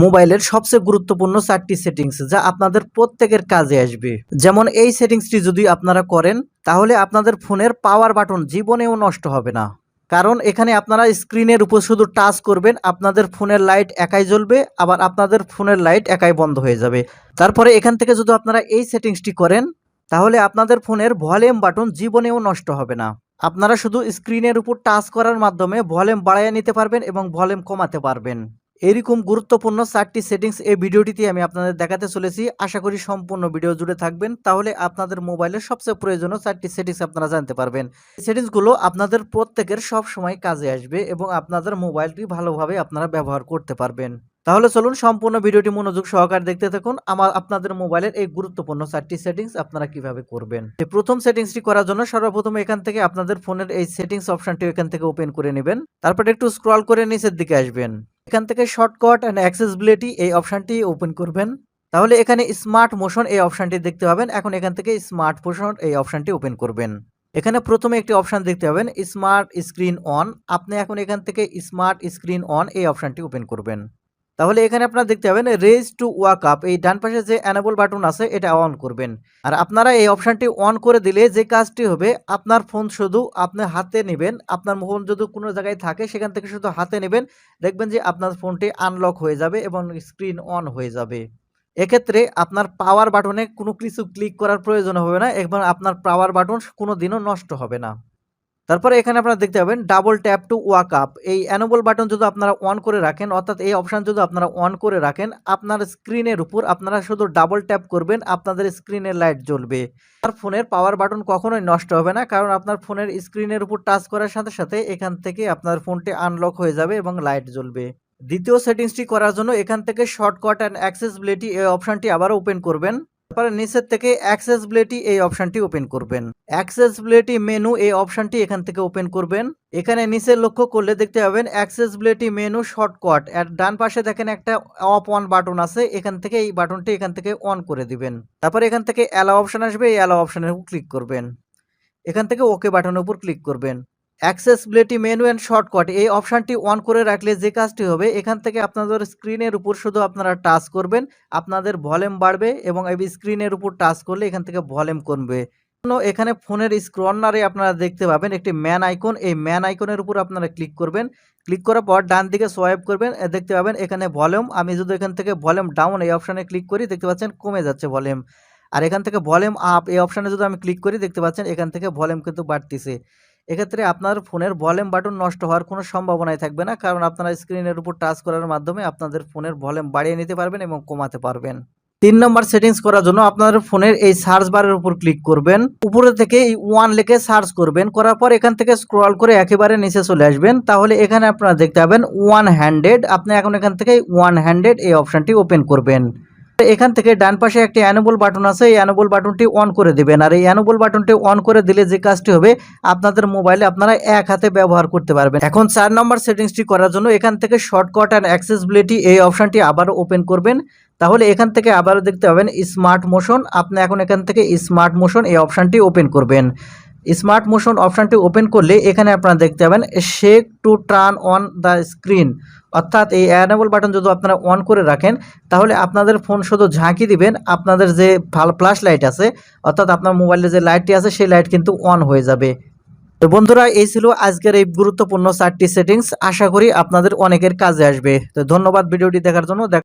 মোবাইলের সবচেয়ে গুরুত্বপূর্ণ 4টি সেটিংস যা আপনাদের প্রত্যেকের কাজে আসবে। যেমন এই সেটিংসটি যদি আপনারা করেন তাহলে আপনাদের ফোনের পাওয়ার বাটন জীবনেও নষ্ট হবে না। কারণ এখানে আপনারা স্ক্রিনের উপর শুধু টাচ করবেন, আপনাদের ফোনের লাইট একাই জ্বলবে, আবার আপনাদের ফোনের লাইট একাই বন্ধ হয়ে যাবে। তারপরে এখান থেকে যদি আপনারা এই সেটিংসটি করেন তাহলে আপনাদের ফোনের ভলিউম বাটন জীবনেও নষ্ট হবে না। আপনারা শুধু স্ক্রিনের উপর টাচ করার মাধ্যমে ভলিউম বাড়াইয়া নিতে পারবেন এবং ভলিউম কমাতে পারবেন। এরকম গুরুত্বপূর্ণ 4টি সেটিংস এই ভিডিওটিতে আমি আপনাদের দেখাতে চলেছি। আশা করি সম্পূর্ণ ভিডিও জুড়ে থাকবেন, তাহলে আপনাদের মোবাইলের সবচেয়ে প্রয়োজনীয় 4টি সেটিংস আপনারা জানতে পারবেন। এই সেটিংসগুলো আপনাদের প্রত্যেকের সব সময় কাজে আসবে এবং আপনাদের মোবাইলটি ভালোভাবে আপনারা ব্যবহার করতে পারবেন। তাহলে চলুন সম্পূর্ণ ভিডিওটি মনোযোগ সহকারে দেখতে থাকুন। আপনাদের মোবাইলের এই গুরুত্বপূর্ণ 4টি সেটিংস আপনারা কিভাবে করবেন। এই প্রথম সেটিংসটি করার জন্য সর্বপ্রথম এখান থেকে আপনাদের ফোনের এই সেটিংস অপশনটি এখান থেকে ওপেন করে নেবেন। তারপর একটু স্ক্রল করে নিচের দিকে আসবেন। এখান থেকে শর্টকাট এন্ড অ্যাক্সেসিবিলিটি এই অপশনটি ওপেন করবেন। তাহলে এখানে স্মার্ট মোশন এই অপশনটি দেখতে পাবেন। এখন এখান থেকে স্মার্ট মোশন এই অপশনটি ওপেন করবেন। এখানে প্রথমে একটি অপশন দেখতে পাবেন স্মার্ট স্ক্রিন অন। আপনি এখন এখান থেকে স্মার্ট স্ক্রিন অন এই অপশনটি ওপেন করবেন। তাহলে এখানে আপনারা দেখতে পাবেন রেজ টু ওয়াক আপ, এই ডান পাশে যে এনেবল বাটন আছে এটা অন করবেন। আর আপনারা এই অপশনটি অন করে দিলে যে কাজটি হবে, আপনার ফোন শুধু আপনি হাতে নেবেন, আপনার ফোন যদি কোনো জায়গায় থাকে সেখান থেকে শুধু হাতে নেবেন, দেখবেন যে আপনার ফোনটি আনলক হয়ে যাবে এবং স্ক্রিন অন হয়ে যাবে। এক্ষেত্রে আপনার পাওয়ার বাটনে কোনো কিছু ক্লিক করার প্রয়োজন হবে না এবং আপনার পাওয়ার বাটন কোনোদিনও নষ্ট হবে না। তারপরে এখানে আপনারা দেখতে পাবেন double tap to walk up, এই এনেবল বাটন যদি আপনারা অন করে রাখেন, অর্থাৎ এই অপশন যদি আপনারা অন করে রাখেন, আপনার স্ক্রিনের উপর আপনারা শুধু ডাবল ট্যাপ করবেন, আপনাদের স্ক্রিনের লাইট জ্বলবে। আপনার ফোনের পাওয়ার বাটন কখনোই নষ্ট হবে না, কারণ আপনার ফোনের স্ক্রিনের উপর টাচ করার সাথে সাথে এখান থেকে আপনার ফোনটি আনলক হয়ে যাবে এবং লাইট জ্বলবে। দ্বিতীয় সেটিংসটি করার জন্য এখান থেকে শর্টকাট অ্যান্ড অ্যাক্সেসিবিলিটি এই অপশনটি আবার ওপেন করবেন। তারপরে নিচের থেকে অ্যাক্সেসিবিলিটি এই অপশনটি ওপেন করবেন। অ্যাক্সেসিবিলিটি মেনু এই অপশনটি এখান থেকে ওপেন করবেন। এখানে নিচে লক্ষ্য করলে দেখতে পাবেন অ্যাক্সেসিবিলিটি মেনু শর্টকাট, এর ডান পাশে দেখেন একটা অফ অন বাটন আছে, এখান থেকে এই বাটনটি এখান থেকে অন করে দিবেন। তারপরে এখান থেকে অ্যালাও অপশন আসবে, এই অ্যালাও অপশনের উপর ক্লিক করবেন। এখান থেকে ওকে বাটনের উপর ক্লিক করবেন। অ্যাক্সেসিবিলিটি মেনু অ্যান্ড শর্টকাট এই অপশনটি অন করে রাখলে যে কাজটি হবে, এখান থেকে আপনাদের স্ক্রিনের উপর শুধু আপনারা টাচ করবেন, আপনাদের ভলিউম বাড়বে এবং এই স্ক্রিনের উপর টাচ করলে এখান থেকে ভলিউম কমবে। এখানে ফোনের কর্নারে আপনারা দেখতে পাবেন একটি ম্যান আইকন, এই ম্যান আইকনের উপর আপনারা ক্লিক করবেন। ক্লিক করার পর ডান দিকে সোয়াইপ করবেন, দেখতে পাবেন এখানে ভলিউম। আমি যদি এখান থেকে ভলিউম ডাউন এই অপশনে ক্লিক করি, দেখতে পাচ্ছেন কমে যাচ্ছে ভলিউম। আর এখান থেকে ভলিউম আপ এই অপশনে যদি আমি ক্লিক করি, দেখতে পাচ্ছেন এখান থেকে ভলিউম কিন্তু বাড়তিছে। এক্ষেত্রে আপনার ফোনের ভলিউম বাটন নষ্ট হওয়ার কোনো সম্ভাবনাই থাকবে না, কারণ আপনারা স্ক্রিনের উপর টাচ করার মাধ্যমে আপনাদের ফোনের ভলিউম বাড়িয়ে নিতে পারবেন এবং কমাতে পারবেন। 3 নম্বর সেটিংস করার জন্য আপনাদের ফোনের এই সার্চ বারের উপর ক্লিক করবেন। উপরে থেকে এই ওয়ান লিখে সার্চ করবেন, করার পর এখান থেকে স্ক্রল করে একেবারে নিচে চলে আসবেন। তাহলে এখানে আপনারা দেখতে পাবেন ওয়ান হ্যান্ডেড, আপনি এখন এখান থেকে ওয়ান হ্যান্ডেড এই অপশনটি ওপেন করবেন। এখান থেকে ডান পাশে একটি এনেবল বাটন আছে, এই এনেবল বাটনটি অন করে দিবেন। আর এই এনেবল বাটনটি অন করে দিলে যে কাজটি হবে, আপনাদের মোবাইলে আপনারা এক হাতে ব্যবহার করতে পারবেন। এখন 4 নম্বর সেটিংসটি করার জন্য এখান থেকে শর্টকাট অ্যান্ড অ্যাক্সেসিবিলিটি এই অপশনটি আবারও ওপেন করবেন। তাহলে এখান থেকে আবারও দেখতে পাবেন স্মার্ট মোশন, আপনি এখন এখান থেকে স্মার্ট মোশন এই অপশনটি ওপেন করবেন। স্মার্ট মোশন অপশনটি ওপেন করলে এখানে আপনারা দেখতে পাবেন shake to turn on the screen, অর্থাৎ এই এনেবল বাটন যদি আপনারা অন করে রাখেন তাহলে আপনাদের ফোন শুধু ঝাঁকি দিবেন, আপনাদের যে ফ্ল্যাশ লাইট আছে, অর্থাৎ আপনার মোবাইলে যে লাইটটি আছে সেই লাইট কিন্তু অন হয়ে যাবে। তো বন্ধুরা, এই ছিল আজকের এই গুরুত্বপূর্ণ 4টি সেটিংস। আশা করি আপনাদের অনেকের কাজে আসবে। তো ধন্যবাদ ভিডিওটি দেখার জন্য।